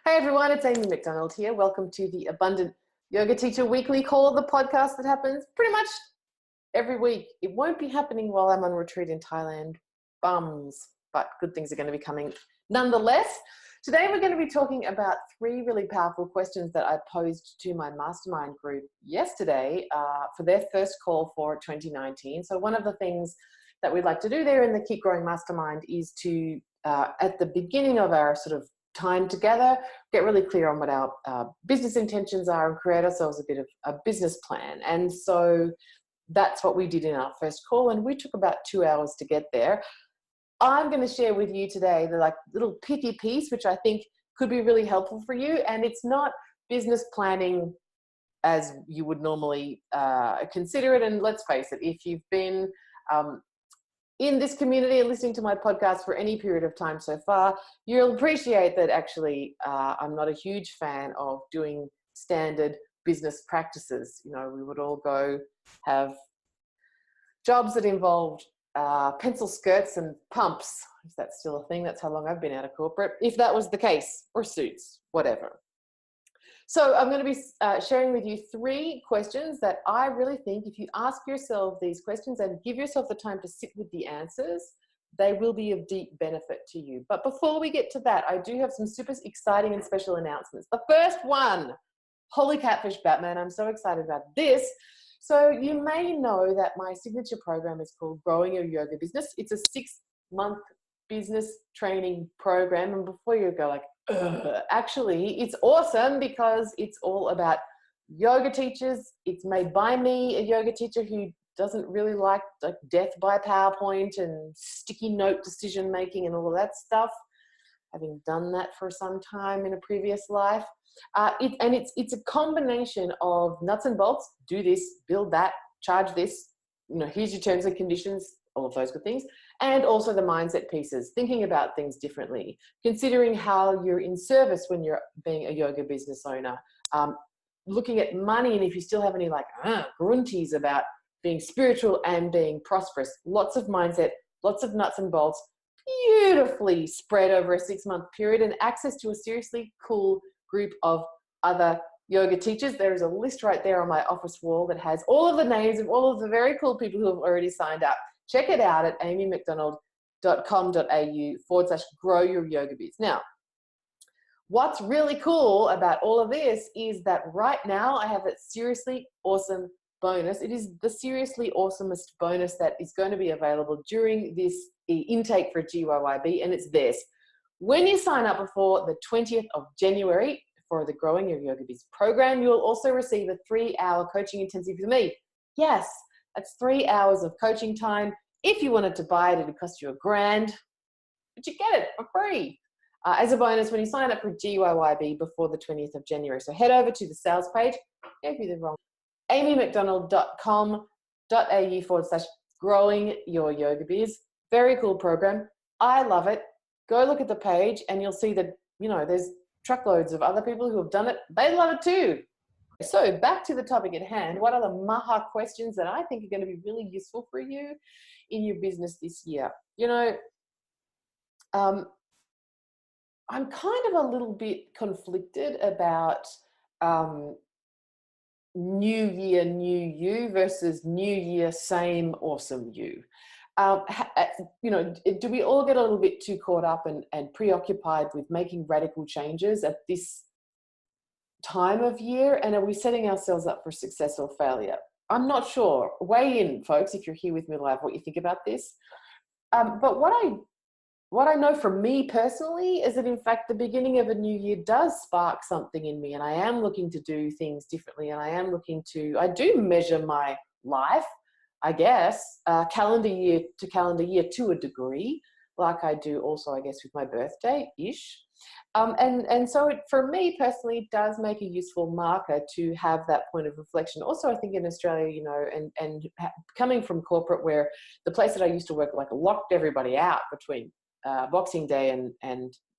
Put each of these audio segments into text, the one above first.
Hey everyone, it's Amy McDonald here. Welcome to the Abundant Yoga Teacher Weekly Call, the podcast that happens pretty much every week. It won't be happening while I'm on retreat in Thailand, bums, but good things are going to be coming nonetheless. Today we're going to be talking about three really powerful questions that I posed to my mastermind group yesterday for their first call for 2019. So one of the things that we'd like to do there in the Keep Growing Mastermind is to, at the beginning of our sort of time together, get really clear on what our business intentions are and create ourselves a bit of a business plan. And so that's what we did in our first call, and we took about 2 hours to get there. I'm going to share with you today the little pithy piece, which I think could be really helpful for you. And it's not business planning as you would normally consider it. And let's face it, if you've been in this community and listening to my podcast for any period of time so far, you'll appreciate that actually I'm not a huge fan of doing standard business practices. You know, we would all go have jobs that involved pencil skirts and pumps. Is that still a thing? That's how long I've been out of corporate. If that was the case, or suits, whatever. So I'm going to be sharing with you three questions that I really think if you ask yourself these questions and give yourself the time to sit with the answers, they will be of deep benefit to you. But before we get to that, I do have some super exciting and special announcements. The first one, holy catfish Batman, I'm so excited about this. So you may know that my signature program is called Growing Your Yoga Business. It's a 6-month business training program. And before you go like, actually, it's awesome because it's all about yoga teachers. It's made by me, a yoga teacher who doesn't really like death by PowerPoint and sticky note decision making and all of that stuff, having done that for some time in a previous life. It's a combination of nuts and bolts. Do this, build that, charge this. You know, here's your terms and conditions. All of those good things. And also the mindset pieces, thinking about things differently, considering how you're in service when you're being a yoga business owner, looking at money, and if you still have any grunties about being spiritual and being prosperous. Lots of mindset, lots of nuts and bolts, beautifully spread over a 6-month period, and access to a seriously cool group of other yoga teachers. There is a list right there on my office wall that has all of the names of all of the very cool people who have already signed up. Check it out at amymcdonald.com.au/grow your yoga biz. Now, what's really cool about all of this is that right now I have a seriously awesome bonus. It is the seriously awesomest bonus that is going to be available during this intake for GYYB, and it's this. When you sign up before the 20th of January for the Growing Your Yoga Biz program, you will also receive a 3-hour coaching intensive with me. Yes. That's 3 hours of coaching time. If you wanted to buy it, it'd cost you $1,000, but you get it for free as a bonus when you sign up for GYYB before the 20th of January. So head over to the sales page. Gave you the wrong. amymcdonald.com.au/growing your yoga biz. Very cool program. I love it. Go look at the page and you'll see that, you know, there's truckloads of other people who have done it. They love it too. So back to the topic at hand. What are the Maha questions that I think are going to be really useful for you in your business this year? You know, I'm kind of a little bit conflicted about new year, new you versus new year, same awesome you. You know, do we all get a little bit too caught up and preoccupied with making radical changes at this time of year, and are we setting ourselves up for success or failure? I'm not sure. Weigh in, folks, if you're here with me live, what you think about this. But what I know from me personally is that in fact the beginning of a new year does spark something in me, and I am looking to do things differently, and I do measure my life, I guess, calendar year to calendar year to a degree, like I do also, I guess, with my birthday-ish. And so for me personally, it does make a useful marker to have that point of reflection. Also, I think in Australia, you know, and coming from corporate where the place that I used to work locked everybody out between Boxing Day and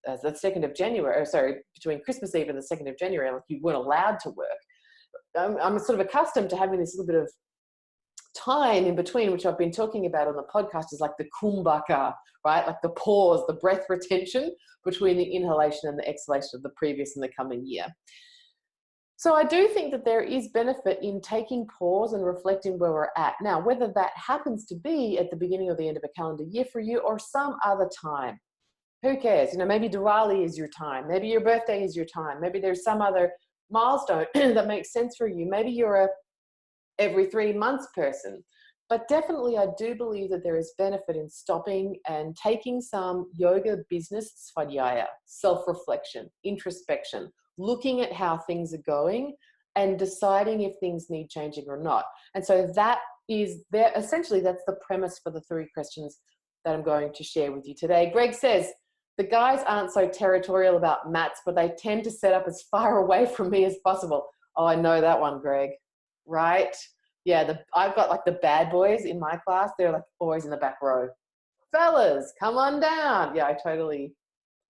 the 2nd of January, between Christmas Eve and the 2nd of January, like you weren't allowed to work. I'm sort of accustomed to having this little bit of time in between, which I've been talking about on the podcast, is like the kumbhaka, right? Like the pause, the breath retention between the inhalation and the exhalation of the previous and the coming year. So I do think that there is benefit in taking pause and reflecting where we're at. Now, whether that happens to be at the beginning or the end of a calendar year for you or some other time, who cares? You know, maybe Diwali is your time. Maybe your birthday is your time. Maybe there's some other milestone that makes sense for you. Maybe you're a every 3 months person. But definitely I do believe that there is benefit in stopping and taking some yoga business svadhyaya, self-reflection, introspection, looking at how things are going and deciding if things need changing or not. And so that is there. Essentially, that's the premise for the 3 questions that I'm going to share with you today. Greg says, the guys aren't so territorial about mats, but they tend to set up as far away from me as possible. Oh, I know that one, Greg. Right? Yeah, I've got like the bad boys in my class. They're like always in the back row. Fellas, come on down. Yeah, I totally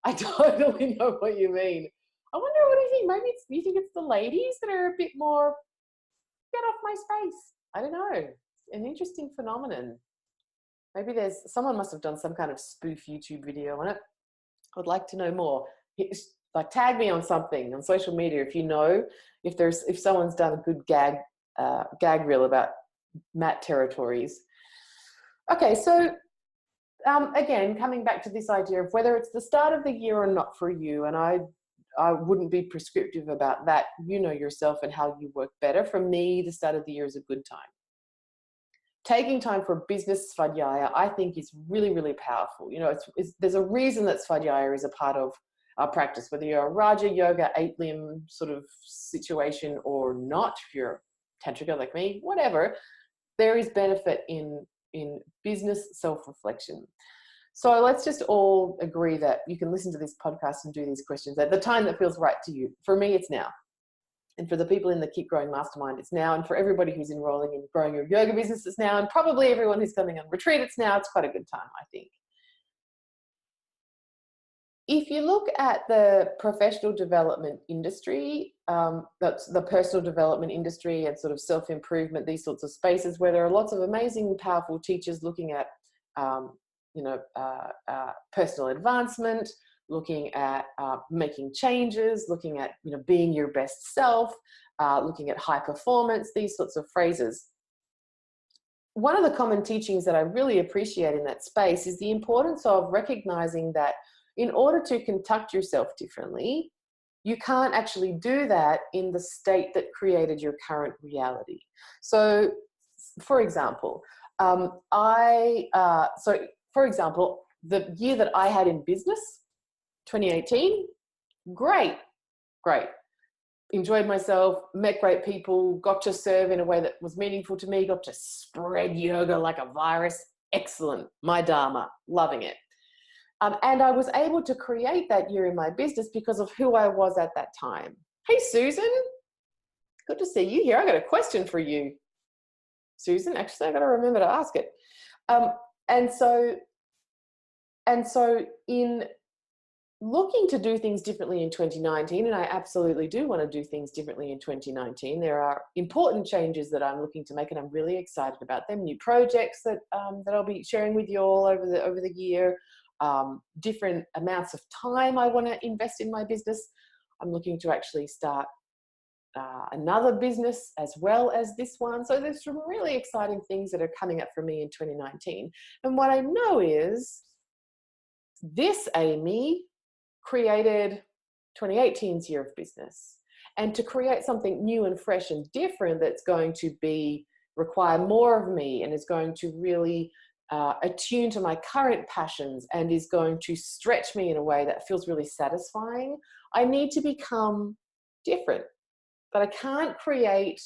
know what you mean. I wonder, what do you think? Maybe you think it's the ladies that are a bit more, get off my space. I don't know. An interesting phenomenon. Maybe someone must have done some kind of spoof YouTube video on it. I would like to know more. Like, tag me on something on social media if you know, if someone's done a good gag reel about mat territories. Okay, so again, coming back to this idea of whether it's the start of the year or not for you, and I wouldn't be prescriptive about that. You know yourself and how you work better. For me, the start of the year is a good time. Taking time for business svadhyaya, I think, is really, really powerful. You know, there's a reason that svadhyaya is a part of our practice, whether you're a Raja Yoga 8-limb sort of situation or not, if you're tantrika like me, whatever, there is benefit in business self-reflection. So let's just all agree that you can listen to this podcast and do these questions at the time that feels right to you. For me, it's now. And for the people in the Keep Growing Mastermind, it's now. And for everybody who's enrolling in Growing Your Yoga Business, it's now. And probably everyone who's coming on retreat, it's now. It's quite a good time, I think. If you look at the professional development industry, that's the personal development industry and sort of self-improvement, these sorts of spaces where there are lots of amazing, powerful teachers looking at, personal advancement, looking at making changes, looking at, being your best self, looking at high performance, these sorts of phrases. One of the common teachings that I really appreciate in that space is the importance of recognizing that in order to conduct yourself differently, you can't actually do that in the state that created your current reality. So, for example, the year that I had in business, 2018, great. Enjoyed myself, met great people, got to serve in a way that was meaningful to me, got to spread yoga like a virus. Excellent. My dharma, loving it. And I was able to create that year in my business because of who I was at that time. Hey, Susan, good to see you here. I got a question for you. Susan, actually, I got to remember to ask it. And so in looking to do things differently in 2019, and I absolutely do want to do things differently in 2019, there are important changes that I'm looking to make, and I'm really excited about them. New projects that I'll be sharing with you all over the year. Different amounts of time I want to invest in my business. I'm looking to actually start another business as well as this one. So there's some really exciting things that are coming up for me in 2019. And what I know is this Amy created 2018's year of business. And to create something new and fresh and different that's going to require more of me and is going to really attune to my current passions and is going to stretch me in a way that feels really satisfying, I need to become different. But I can't create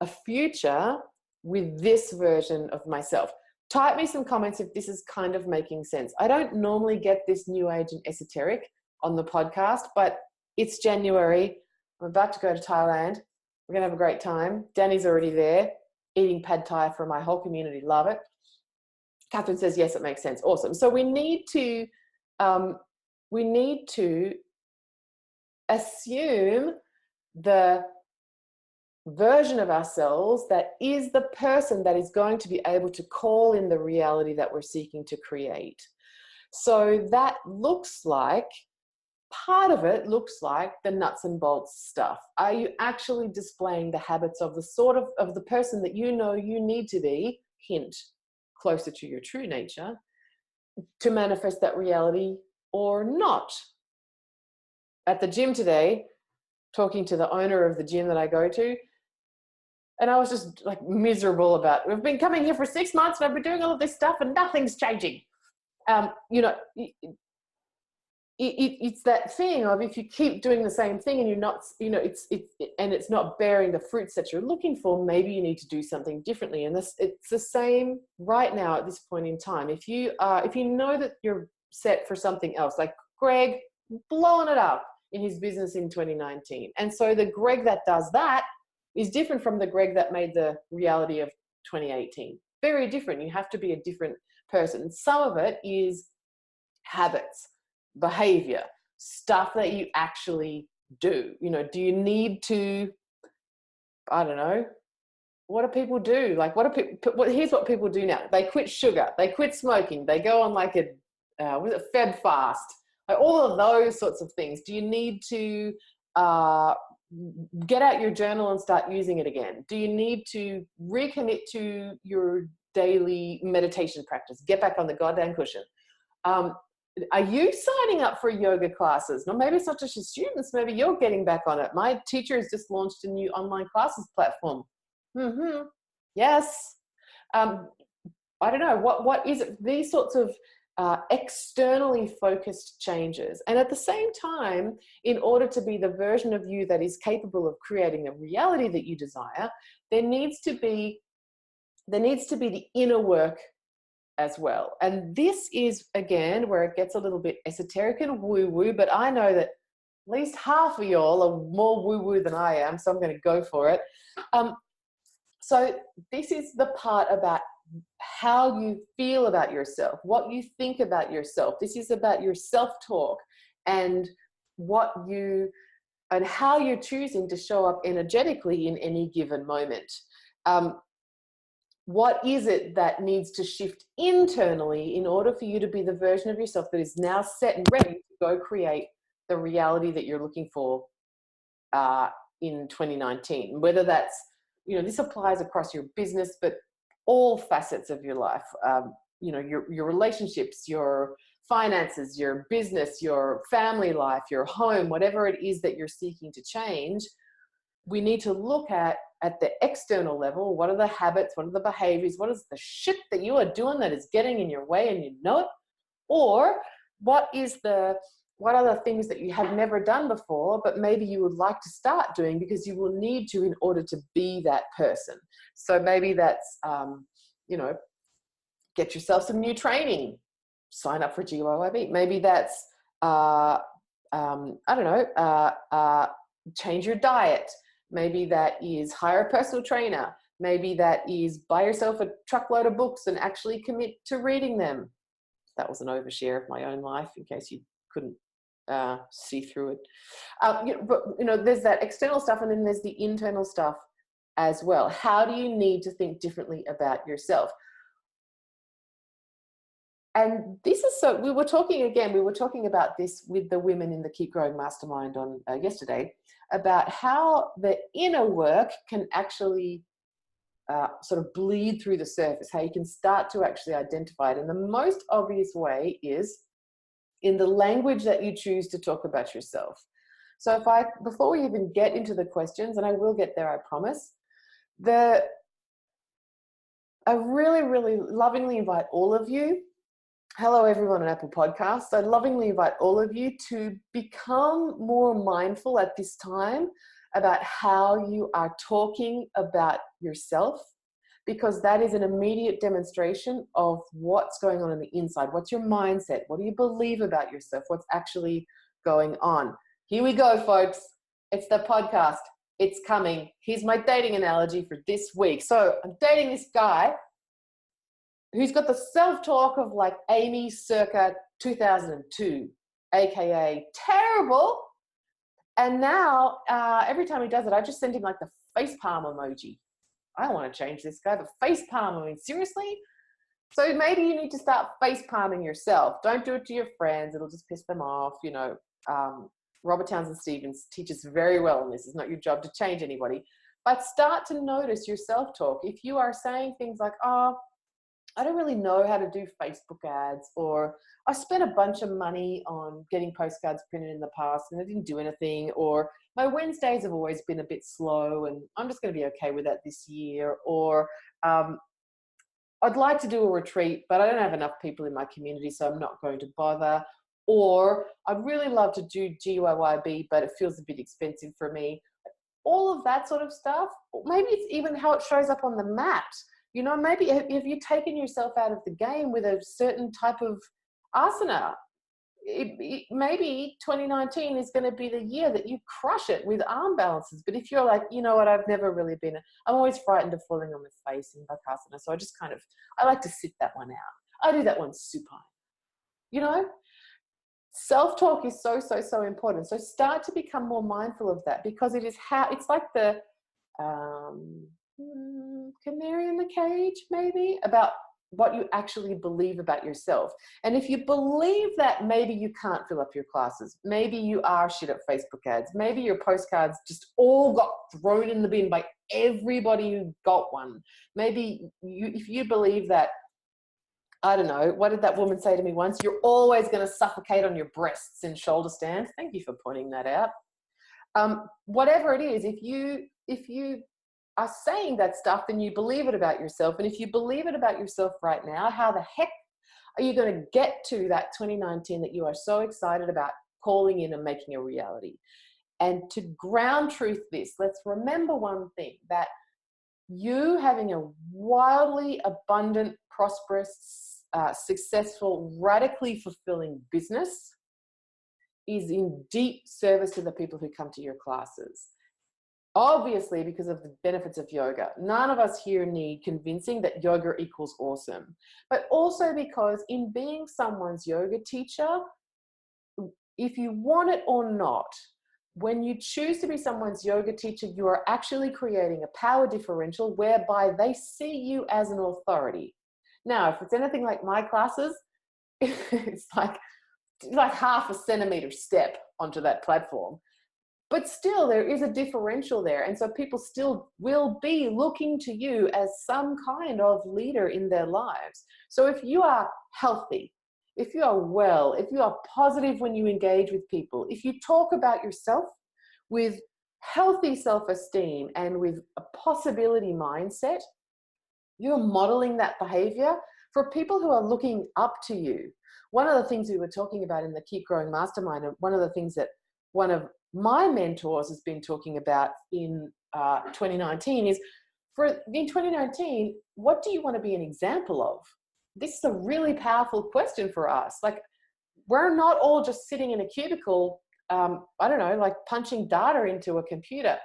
a future with this version of myself. Type me some comments if this is kind of making sense. I don't normally get this new age and esoteric on the podcast, but it's January. I'm about to go to Thailand. We're going to have a great time. Danny's already there, eating pad thai for my whole community. Love it. Catherine says, yes, it makes sense. Awesome. So we need to assume the version of ourselves that is the person that is going to be able to call in the reality that we're seeking to create. So that looks like, part of it looks like the nuts and bolts stuff. Are you actually displaying the habits of the sort of the person that you know you need to be, hint, closer to your true nature, to manifest that reality or not? At the gym today, talking to the owner of the gym that I go to, and I was just like miserable about, we've been coming here for 6 months and I've been doing all of this stuff and nothing's changing. You know, it's that thing of, if you keep doing the same thing and you're not, you know, it's not bearing the fruits that you're looking for, maybe you need to do something differently. And it's the same right now at this point in time. If you know that you're set for something else, like Greg blowing it up in his business in 2019, and so the Greg that does that is different from the Greg that made the reality of 2018. Very different. You have to be a different person. Some of it is habits, behavior, stuff that you actually do. You know, do you need to, I don't know, what do people do? Like, here's what people do now. They quit sugar, they quit smoking, they go on like a, what is it, Feb fast, like all of those sorts of things. Do you need to get out your journal and start using it again? Do you need to recommit to your daily meditation practice? Get back on the goddamn cushion. Are you signing up for yoga classes? No, maybe it's not just your students. Maybe you're getting back on it. My teacher has just launched a new online classes platform. Yes. I don't know. What is it? These sorts of externally focused changes. And at the same time, in order to be the version of you that is capable of creating the reality that you desire, there needs to be the inner work as well. And this is, again, where it gets a little bit esoteric and woo-woo, but I know that at least half of y'all are more woo-woo than I am, so I'm going to go for it. So this is the part about how you feel about yourself, what you think about yourself. This is about your self-talk and how you're choosing to show up energetically in any given moment. What is it that needs to shift internally in order for you to be the version of yourself that is now set and ready to go create the reality that you're looking for in 2019? Whether that's, you know, this applies across your business, but all facets of your life, you know, your relationships, your finances, your business, your family life, your home, whatever it is that you're seeking to change. We need to look at the external level. What are the habits? What are the behaviors? What is the shit that you are doing that is getting in your way and you know it? Or what are the things that you have never done before, but maybe you would like to start doing because you will need to in order to be that person? So maybe that's, you know, get yourself some new training, sign up for GYYB. Maybe that's, I don't know, change your diet. Maybe that is hire a personal trainer. Maybe that is buy yourself a truckload of books and actually commit to reading them. That was an overshare of my own life in case you couldn't see through it. But, you know, there's that external stuff and then there's the internal stuff as well. How do you need to think differently about yourself? And this is so, we were talking about this with the women in the Keep Growing Mastermind on yesterday, about how the inner work can actually sort of bleed through the surface, how you can start to actually identify it. And the most obvious way is in the language that you choose to talk about yourself. So before we even get into the questions, and I will get there, I promise, I really, really lovingly invite all of you. Hello, everyone on Apple Podcasts. I lovingly invite all of you to become more mindful at this time about how you are talking about yourself, because that is an immediate demonstration of what's going on the inside. What's your mindset? What do you believe about yourself? What's actually going on? Here we go, folks. It's the podcast. It's coming. Here's my dating analogy for this week. So I'm dating this guy who's got the self-talk of like Amy circa 2002, aka terrible. And now every time he does it, I just send him like the facepalm emoji. I don't want to change this guy, but facepalm, I mean, seriously? So maybe you need to start facepalming yourself. Don't do it to your friends. It'll just piss them off. You know, Robert Townsend Stevens teaches very well on this. It's not your job to change anybody, but start to notice your self-talk. If you are saying things like, oh, I don't really know how to do Facebook ads, or I spent a bunch of money on getting postcards printed in the past and I didn't do anything, or my Wednesdays have always been a bit slow and I'm just going to be okay with that this year, or I'd like to do a retreat, but I don't have enough people in my community, so I'm not going to bother. Or I'd really love to do GYYB, but it feels a bit expensive for me. All of that sort of stuff. Maybe it's even how it shows up on the mat. You know, maybe if you've taken yourself out of the game with a certain type of asana, maybe 2019 is going to be the year that you crush it with arm balances. But if you're like, you know what, I'm always frightened of falling on my face in Bakasana. So I like to sit that one out. I do that one supine. You know, self-talk is so, so, so important. So start to become more mindful of that, because it's like the canary in the cage, maybe, about what you actually believe about yourself. And if you believe that maybe you can't fill up your classes, maybe you are shit at Facebook ads, maybe your postcards just all got thrown in the bin by everybody who got one. Maybe if you believe that, I don't know, what did that woman say to me once? You're always going to suffocate on your breasts in shoulder stands. Thank you for pointing that out. Whatever it is, if you are saying that stuff, then you believe it about yourself. And if you believe it about yourself right now, how the heck are you going to get to that 2019 that you are so excited about calling in and making a reality? And to ground truth this, let's remember one thing, that you having a wildly abundant, prosperous, successful, radically fulfilling business is in deep service to the people who come to your classes. Obviously, because of the benefits of yoga. None of us here need convincing that yoga equals awesome. But also because in being someone's yoga teacher, if you want it or not, when you choose to be someone's yoga teacher, you are actually creating a power differential whereby they see you as an authority. Now, if it's anything like my classes, it's like half a centimeter step onto that platform. But still, there is a differential there. And so people still will be looking to you as some kind of leader in their lives. So if you are healthy, if you are well, if you are positive when you engage with people, if you talk about yourself with healthy self-esteem and with a possibility mindset, you're modeling that behavior for people who are looking up to you. One of the things we were talking about in the Keep Growing Mastermind, and one of the things that one of my mentors has been talking about in 2019 is, in 2019, what do you want to be an example of? This is a really powerful question for us. Like, we're not all just sitting in a cubicle, I don't know, like punching data into a computer.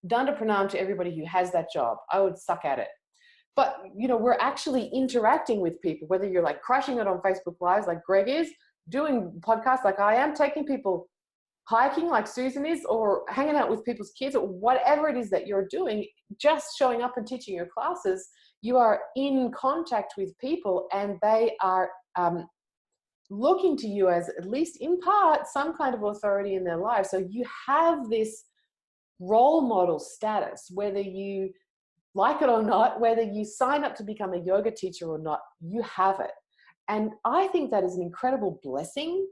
Danda pranam to everybody who has that job. I would suck at it. But, you know, we're actually interacting with people, whether you're like crushing it on Facebook Lives like Greg is, doing podcasts like I am, taking people hiking like Susan is, or hanging out with people's kids, or whatever it is that you're doing, just showing up and teaching your classes, you are in contact with people and they are looking to you as, at least in part, some kind of authority in their lives. So you have this role model status, whether you like it or not, whether you sign up to become a yoga teacher or not, you have it. And I think that is an incredible blessing.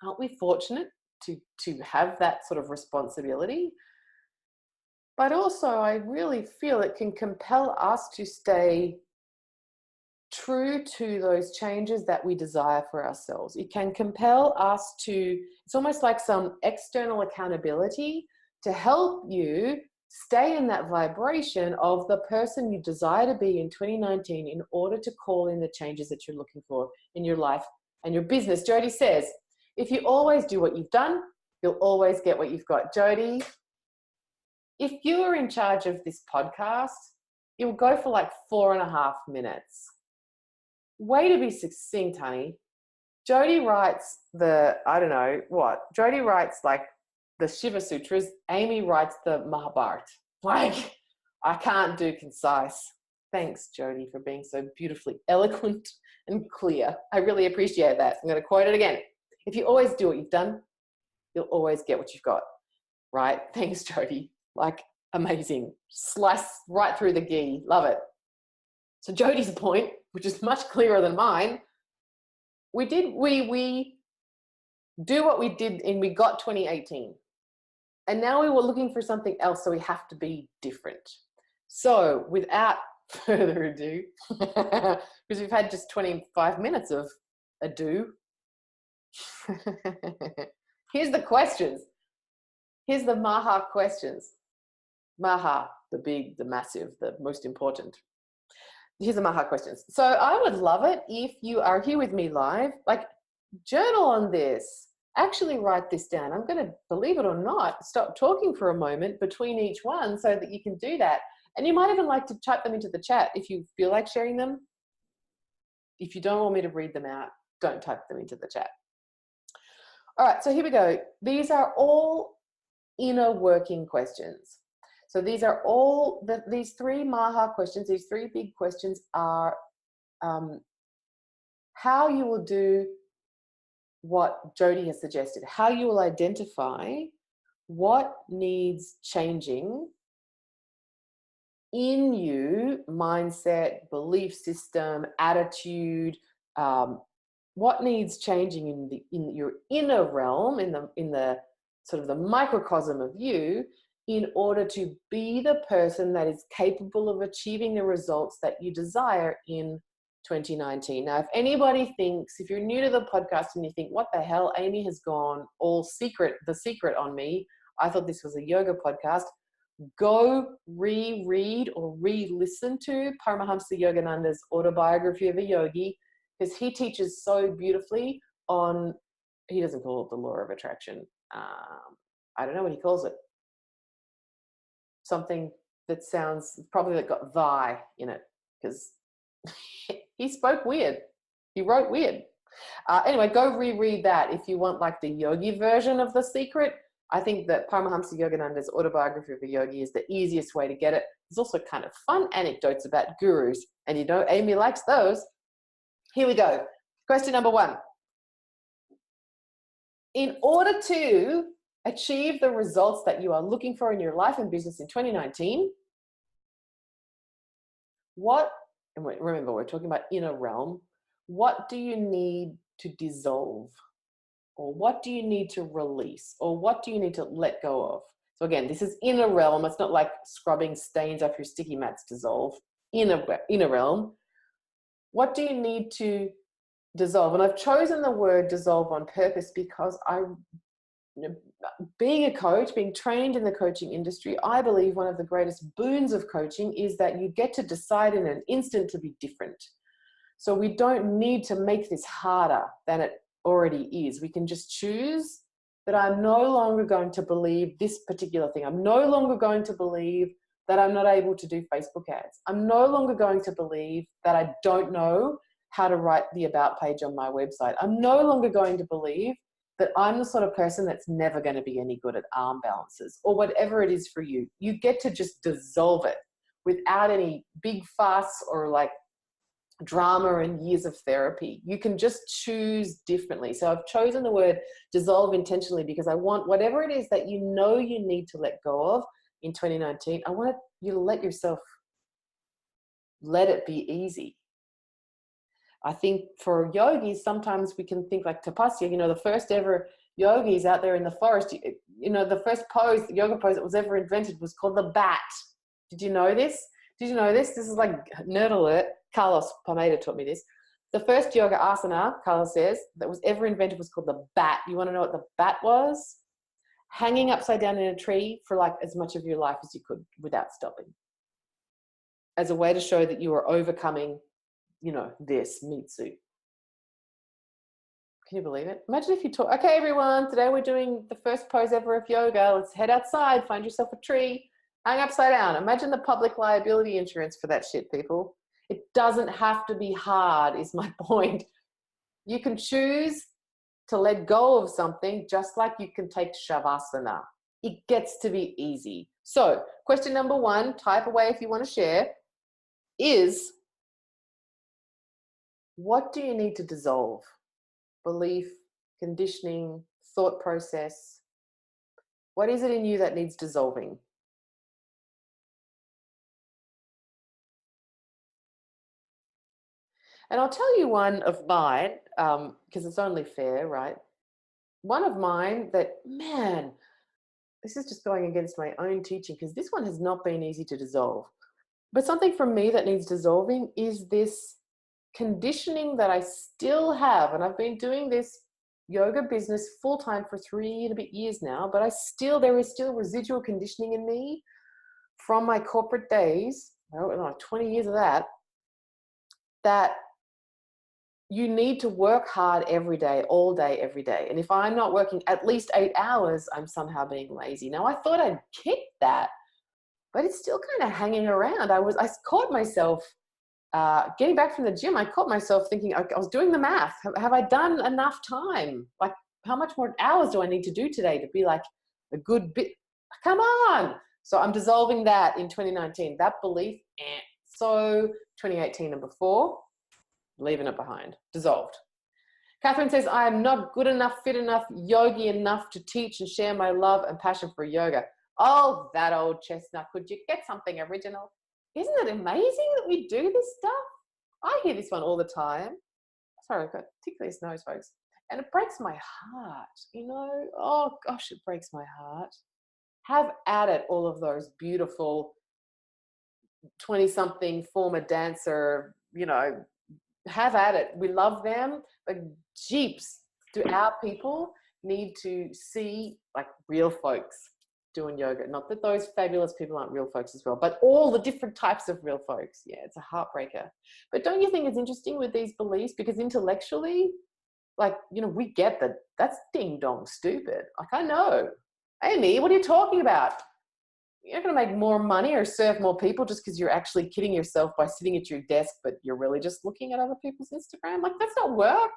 Aren't we fortunate to have that sort of responsibility? But also, I really feel it can compel us to stay true to those changes that we desire for ourselves. It can compel us to, it's almost like some external accountability to help you stay in that vibration of the person you desire to be in 2019 in order to call in the changes that you're looking for in your life and your business. Jodis says, if you always do what you've done, you'll always get what you've got. Jodie, if you were in charge of this podcast, it will go for like 4.5 minutes. Way to be succinct, honey. Jodie writes Jodie writes like the Shiva Sutras. Amy writes the Mahabharata. Like, I can't do concise. Thanks, Jodie, for being so beautifully eloquent and clear. I really appreciate that. I'm going to quote it again. If you always do what you've done, you'll always get what you've got. Right? Thanks, Jodie. Like, amazing. Slice right through the gi. Love it. So Jodie's point, which is much clearer than mine, we do what we did and we got 2018. And now we were looking for something else, so we have to be different. So without further ado, because we've had just 25 minutes of ado, here's the questions. Here's the Maha questions. Maha, the big, the massive, the most important. Here's the Maha questions. So I would love it if you are here with me live, like journal on this. Actually write this down. I'm going to, believe it or not, stop talking for a moment between each one so that you can do that. And you might even like to type them into the chat if you feel like sharing them. If you don't want me to read them out, don't type them into the chat. All right, so here we go. These are all inner working questions. So these are all, these three Maha questions, these three big questions are how you will do what Jodie has suggested, how you will identify what needs changing in you, mindset, belief system, attitude, what needs changing in your inner realm, in the sort of the microcosm of you, in order to be the person that is capable of achieving the results that you desire in 2019. Now, if anybody thinks, if you're new to the podcast and you think, what the hell, Amy has gone all secret, the secret on me, I thought this was a yoga podcast, go reread or re-listen to Paramahamsa Yogananda's autobiography of a yogi, because he teaches so beautifully on, he doesn't call it the law of attraction. I don't know what he calls it. Something that sounds probably that got thy in it, because he spoke weird. He wrote weird. Anyway, go reread that if you want like the yogi version of The Secret. I think that Paramahamsa Yogananda's autobiography of a yogi is the easiest way to get it. There's also kind of fun anecdotes about gurus, and you know Amy likes those. Here we go. Question number 1. In order to achieve the results that you are looking for in your life and business in 2019, and remember, we're talking about inner realm, what do you need to dissolve? Or what do you need to release? Or what do you need to let go of? So again, this is inner realm. It's not like scrubbing stains off your sticky mats dissolve. Inner realm. What do you need to dissolve? And I've chosen the word dissolve on purpose because being a coach, being trained in the coaching industry, I believe one of the greatest boons of coaching is that you get to decide in an instant to be different. So we don't need to make this harder than it already is. We can just choose that I'm no longer going to believe this particular thing. I'm no longer going to believe that I'm not able to do Facebook ads. I'm no longer going to believe that I don't know how to write the about page on my website. I'm no longer going to believe that I'm the sort of person that's never going to be any good at arm balances or whatever it is for you. You get to just dissolve it without any big fuss or like drama and years of therapy. You can just choose differently. So I've chosen the word dissolve intentionally because I want whatever it is that you know you need to let go of in 2019, I want you to let yourself let it be easy. I think for yogis, sometimes we can think like Tapasya, you know, the first ever yogis out there in the forest, you know, the first pose, the yoga pose that was ever invented was called the bat. Did you know this? Did you know this? This is like nerd alert. Carlos Pomeda taught me this. The first yoga asana, Carlos says, that was ever invented was called the bat. You want to know what the bat was? Hanging upside down in a tree for like as much of your life as you could without stopping. As a way to show that you are overcoming, you know, this meat suit. Can you believe it? Imagine if you talk, okay, everyone, today we're doing the first pose ever of yoga. Let's head outside, find yourself a tree, hang upside down. Imagine the public liability insurance for that shit, people. It doesn't have to be hard, is my point. You can choose to let go of something just like you can take Shavasana. It gets to be easy. So question number 1, type away if you want to share, is what do you need to dissolve? Belief, conditioning, thought process. What is it in you that needs dissolving? And I'll tell you one of mine, because it's only fair, right? One of mine that, man, this is just going against my own teaching because this one has not been easy to dissolve. But something from me that needs dissolving is this conditioning that I still have. And I've been doing this yoga business full-time for 3 and a bit years now, but there is still residual conditioning in me from my corporate days, 20 years of that you need to work hard every day, all day, every day. And if I'm not working at least 8 hours, I'm somehow being lazy. Now, I thought I'd kicked that, but it's still kind of hanging around. I caught myself getting back from the gym. I caught myself thinking, I was doing the math. Have I done enough time? Like, how much more hours do I need to do today to be like a good bit? Come on. So I'm dissolving that in 2019. That belief, So 2018 and before, leaving it behind, dissolved. Catherine says, I am not good enough, fit enough, yogi enough to teach and share my love and passion for yoga. Oh, that old chestnut, could you get something original? Isn't it amazing that we do this stuff? I hear this one all the time. Sorry, I've got ticklish nose, folks. And it breaks my heart, oh gosh, it breaks my heart. Have at it, all of those beautiful 20-something former dancer, have at it. We love them, but jeeps, do our people need to see like real folks doing yoga? Not that those fabulous people aren't real folks as well, but all the different types of real folks. Yeah, it's a heartbreaker. But don't you think it's interesting with these beliefs? Because intellectually, we get that that's ding dong stupid. Like, I know. Amy, what are you talking about? You're not going to make more money or serve more people just because you're actually kidding yourself by sitting at your desk, but you're really just looking at other people's Instagram. Like, that's not work.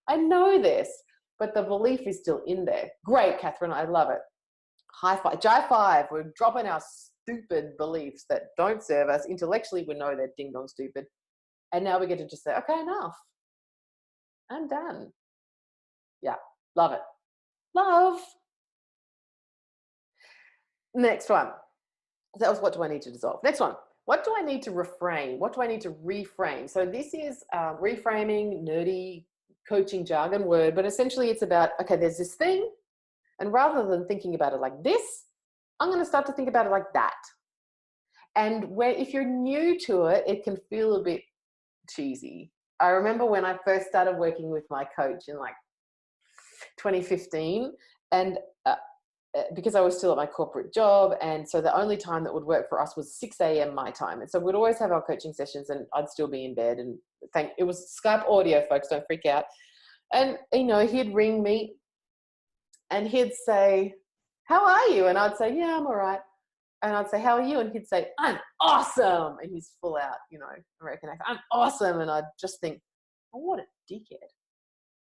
I know this, but the belief is still in there. Great, Catherine. I love it. High five. Jai five. We're dropping our stupid beliefs that don't serve us. Intellectually, we know they're ding dong stupid. And now we get to just say, okay, enough. I'm done. Yeah. Love it. Love. Next one. That was what do I need to dissolve. Next one. What do I need to reframe? What do I need to reframe? So this is reframing, nerdy coaching jargon word, but essentially it's about, okay, there's this thing, and rather than thinking about it like this, I'm going to start to think about it like that. And if you're new to it, it can feel a bit cheesy. I remember when I first started working with my coach in 2015, and because I was still at my corporate job, and so the only time that would work for us was 6 a.m. my time. And so we'd always have our coaching sessions and I'd still be in bed, and it was Skype audio, folks, don't freak out. And, he'd ring me and he'd say, how are you? And I'd say, yeah, I'm all right. And I'd say, how are you? And he'd say, I'm awesome. And he's full out, American accent. I'm awesome. And I'd just think, oh, what a dickhead.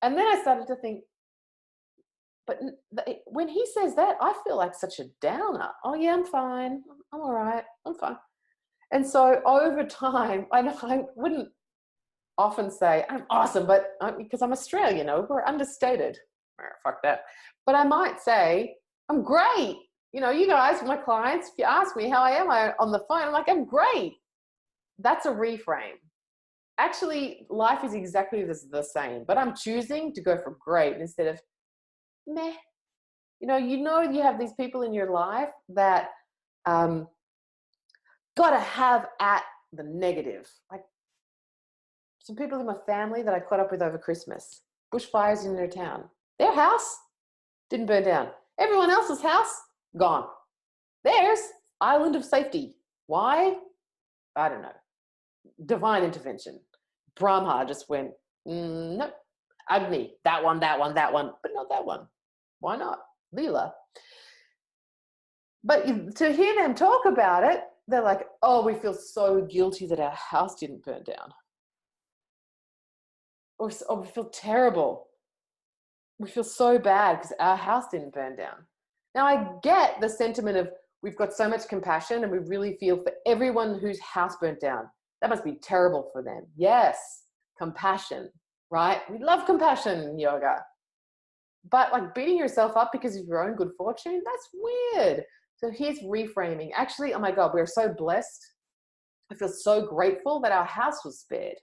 And then I started to think, but when he says that, I feel like such a downer. Oh, yeah, I'm fine. I'm all right. I'm fine. And so over time, I wouldn't often say, I'm awesome, but because I'm Australian, we're understated. Fuck that. But I might say, I'm great. You guys, my clients, if you ask me how I am on the phone, I'm like, I'm great. That's a reframe. Actually, life is exactly the same, but I'm choosing to go for great instead of meh. You have these people in your life that got to have at the negative. Like some people in my family that I caught up with over Christmas, bushfires in their town. Their house didn't burn down. Everyone else's house, gone. Theirs, island of safety. Why? I don't know. Divine intervention. Brahma just went, nope. Agni, that one, but not that one. Why not? Leela. But to hear them talk about it, they're like, oh, we feel so guilty that our house didn't burn down. Or we feel terrible. We feel so bad because our house didn't burn down. Now, I get the sentiment of we've got so much compassion and we really feel for everyone whose house burnt down. That must be terrible for them. Yes, compassion, right? We love compassion in yoga. But like beating yourself up because of your own good fortune, that's weird. So here's reframing. Actually, oh my God, we're so blessed. I feel so grateful that our house was spared.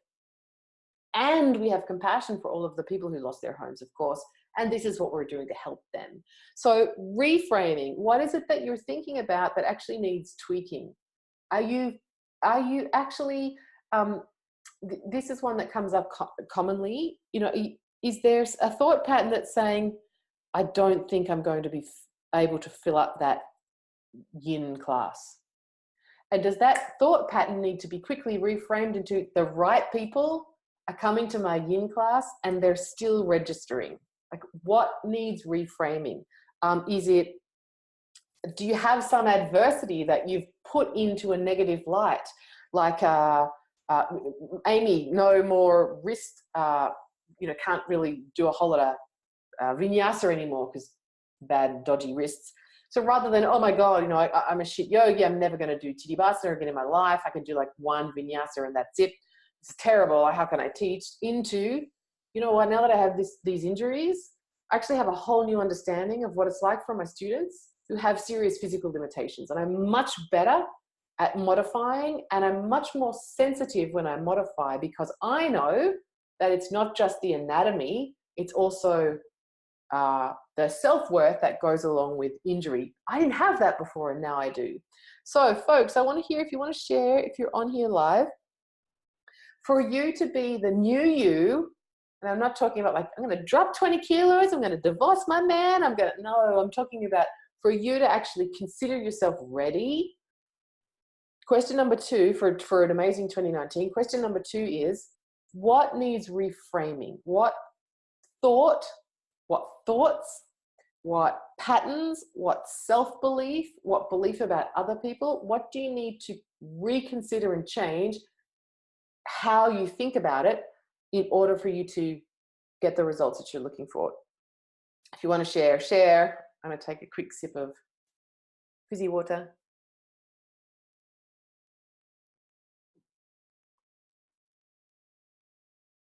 And we have compassion for all of the people who lost their homes, of course. And this is what we're doing to help them. So reframing, what is it that you're thinking about that actually needs tweaking? Are you actually, this is one that comes up commonly, you know, is there a thought pattern that's saying, I don't think I'm going to be able to fill up that yin class? And does that thought pattern need to be quickly reframed into the right people are coming to my yin class and they're still registering? Like, what needs reframing? Do you have some adversity that you've put into a negative light? Like, Amy, no more wrist, can't really do a whole lot of vinyasa anymore because bad, dodgy wrists. So rather than, oh my God, I'm a shit yogi, I'm never going to do Tadasana again in my life. I can do like one vinyasa and that's it. It's terrible. How can I teach? Into, you know what, now that I have these injuries, I actually have a whole new understanding of what it's like for my students who have serious physical limitations. And I'm much better at modifying, and I'm much more sensitive when I modify, because I know that it's not just the anatomy, it's also the self-worth that goes along with injury. I didn't have that before, and now I do. So folks, I want to hear if you want to share, if you're on here live, for you to be the new you. And I'm not talking about like, I'm going to drop 20 kilos, I'm going to divorce my man, no, I'm talking about for you to actually consider yourself ready. Question number 2 for an amazing 2019, question number 2 is, what needs reframing? What thoughts, what patterns, what self-belief, what belief about other people, what do you need to reconsider and change how you think about it in order for you to get the results that you're looking for? If you want to share. I'm going to take a quick sip of fizzy water.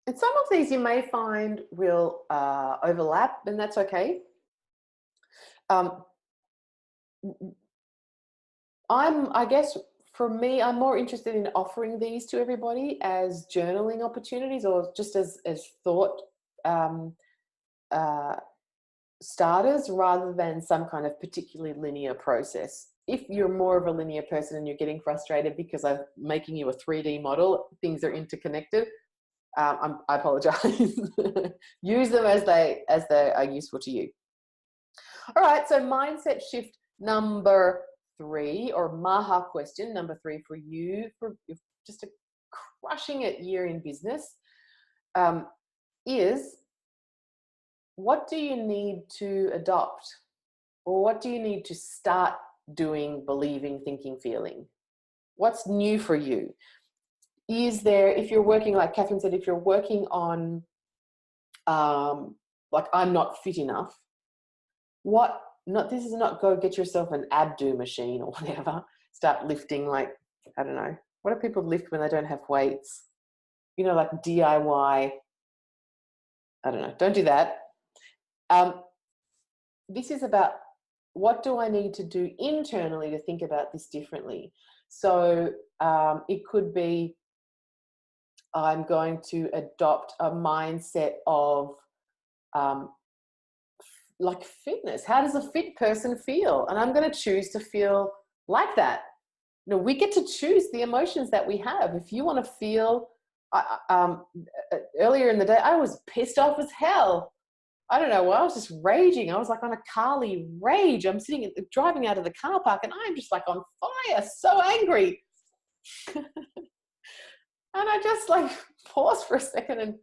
And some of these you may find will overlap, and that's okay. I guess for me, I'm more interested in offering these to everybody as journaling opportunities, or just as thought starters, rather than some kind of particularly linear process. If you're more of a linear person and you're getting frustrated because I'm making you a 3D model, things are interconnected, I apologize. Use them as they are useful to you. All right, so mindset shift number 3, or Maha question number 3 for you, for just a crushing it year in business, is, what do you need to adopt, or what do you need to start doing, believing, thinking, feeling? What's new for you? Is there, if you're working, like Catherine said, if you're working on, like, I'm not fit enough, this is not go get yourself an abdo machine or whatever, start lifting, like, I don't know, what do people lift when they don't have weights? Like DIY, I don't know, don't do that. This is about, what do I need to do internally to think about this differently? So it could be, I'm going to adopt a mindset of like fitness. How does a fit person feel? And I'm going to choose to feel like that. We get to choose the emotions that we have. If you want to feel, earlier in the day, I was pissed off as hell. I don't know why, I was just raging. I was like on a Carly rage. I'm driving out of the car park and I'm just like on fire, so angry. And I just like paused for a second and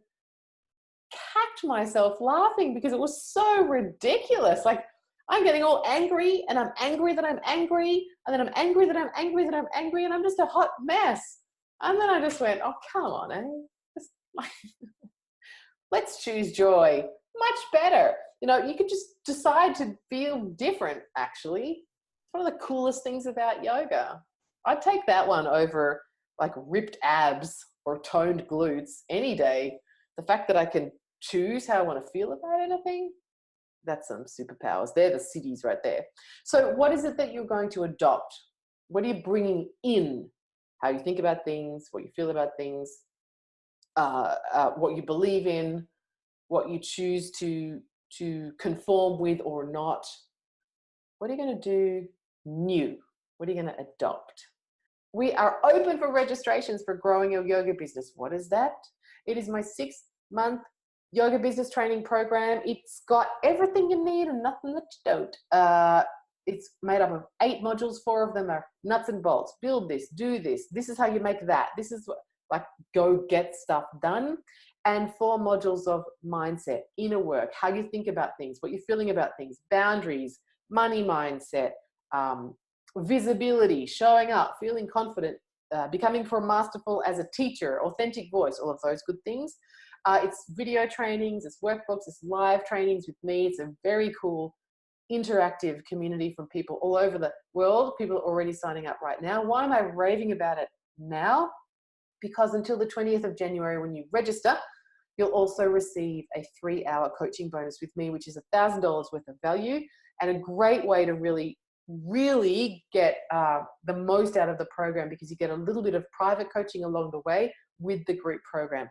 catch myself laughing because it was so ridiculous. Like, I'm getting all angry, and I'm angry that I'm angry, and then I'm angry that I'm angry that I'm angry, and I'm just a hot mess. And then I just went, oh, come on, eh? Let's choose joy. Much better. You could just decide to feel different, actually. one of the coolest things about yoga. I'd take that one over like ripped abs or toned glutes any day. The fact that I can choose how I want to feel about anything, that's some superpowers. They're the cities right there. So what is it that you're going to adopt? What are you bringing in? How you think about things, what you feel about things, what you believe in, what you choose to conform with or not. What are you going to do new? What are you going to adopt? We are open for registrations for Growing Your Yoga Business. What is that? It is my 6-month yoga business training program. It's got everything you need and nothing that you don't. It's made up of 8 modules. 4 of them are nuts and bolts. Build this, do this. This is how you make that. This is what, like, go get stuff done. And 4 modules of mindset, inner work, how you think about things, what you're feeling about things, boundaries, money mindset, visibility, showing up, feeling confident, becoming more masterful as a teacher, authentic voice, all of those good things. It's video trainings, it's workbooks, it's live trainings with me. It's a very cool interactive community from people all over the world. People are already signing up right now. Why am I raving about it now? Because until the 20th of January, when you register, you'll also receive a 3-hour coaching bonus with me, which is $1,000 worth of value, and a great way to really get the most out of the program, because you get a little bit of private coaching along the way with the group program.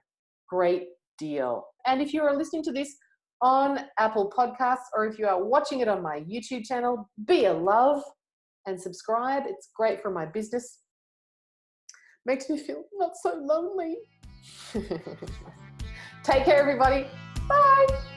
Great deal. And if you are listening to this on Apple Podcasts, or if you are watching it on my YouTube channel, be a love and subscribe. It's great for my business. Makes me feel not so lonely. Take care, everybody. Bye.